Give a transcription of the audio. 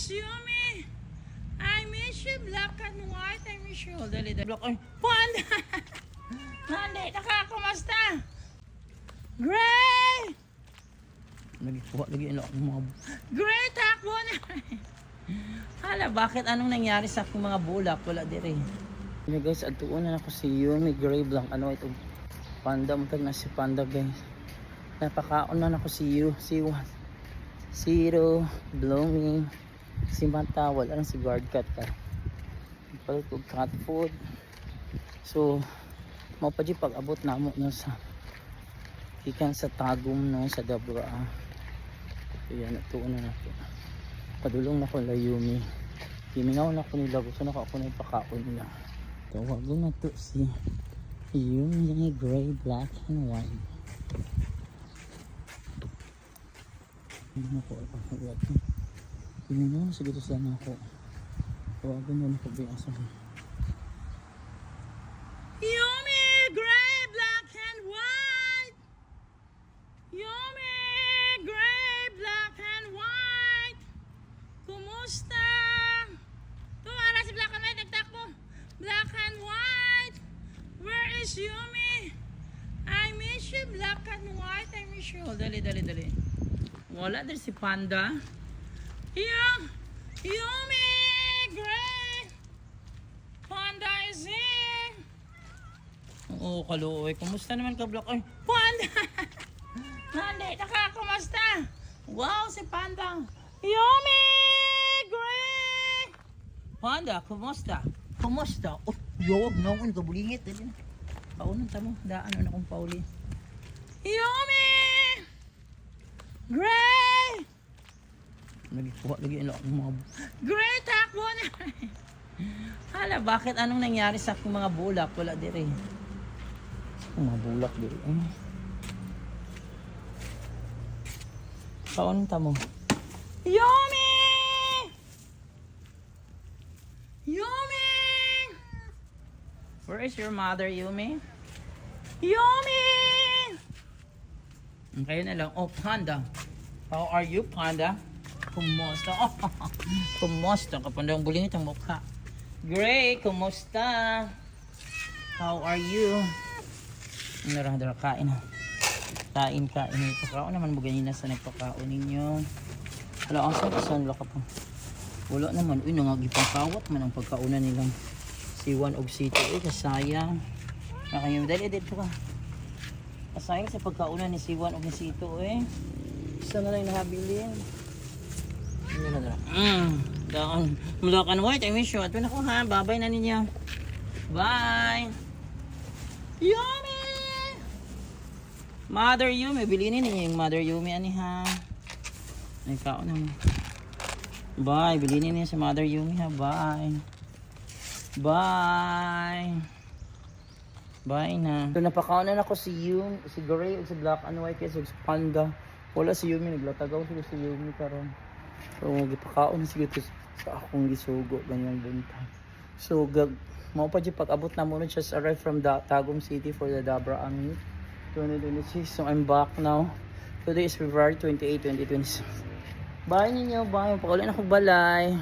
is Yumi? I miss you, black and white. I miss you. Dali, dali. Black and Panda! Nandito ka, kumusta? Gray! Nagikuha lagi ang mga... Gray, takbo na! Hala, bakit? Anong nangyari sa aking mga bulak? Wala dire. Yan guys, atuon na ako si Yumi, Gray, Blanc. Ano ito? Panda, matag na si Panda guys. Napakaon na ako si Yu, si One. Zero, blooming, si Mata, wala lang si guard cat ka. Palit ko cat food. So, mau pa di pag-abot na mo no, sa ikan sa tagum no, sa Dabra. So yan, natuon na nato. Padulong na ko la Yumi. Kimingaw na ko nila, gusto na ako na ipakaon nila. Tawagon na to si Yumi, Gray, Black, and White. Hindi na ko ipakagat. Kimingaw na siguro sana ako. Tawagon na ako biasa. Yumi, Gray, Black, and White. Yumi, Gray, Black, and White. Kumusta? Tuwara si Black and White, nagtakbo. Black and White. Where is Yumi? I miss you, Black and White. I miss you. Dali, dali, dali. Wala din si Panda. Yumi, Gray. Panda is here. Oo, kaluoy. Kumusta naman ka, Black? Ay, Panda! Nandito ka, kumusta? Wow, si Panda. Yumi! Gray! Panda, kumusta? Kumusta? Oh, yog, naon ka, bulingit. Paunan tamo, daan na akong pauli. Yumi! Gray! Nagikuha lagi ang mga... Gray, takbo na! Hala, bakit? Anong nangyari sa aking mga bulak? Wala dire. Mga bulak dire. Kaon ta mo. Yumi! Yumi! Where is your mother, Yumi? Yumi! Kayo na lang. Oh, Panda. How are you, Panda? Kumusta? Oh, kumusta? Kapandang bulingit ang mukha. Gray, kumusta? How are you? Narang-dara kain ha. Kain. Pagkaon naman mo ganina sa nagpakaon ninyo. Wala, saan ka pa? Wala naman. Uy, nangagipang kawat man ang pagkaunan nilang si Juan og si 2. Kasayang. Nakayong dali dito ka. Kasayang sa pagkaunan ni si Juan og si 2. Isa na lang nahabilin. Daan. Black and White, I miss you. Ito na ko ha. Bye-bye na ninyo. Bye. Yumi! Mother Yumi. Bilinin ninyo yung Mother Yumi. Ani ha. Ay, kao na mo. Bye. Bilinin ninyo sa Mother Yumi ha. Bye. Bye. Bye na. So, napakaunan ako si Yumi, si Gray, si Black and White, si Panda. Wala si Yumi. Naglatagaw sila si Yumi karon. So, gipakaon siguro sa akong gisugo ganyang bunta. So, mao pa di pag-abot na mo just arrived from the Tagum City for the Dabra Ami 2026. So, I'm back now. Today is February 28, 2026. Bye ninyo, bye. Pag-ulan ako balay.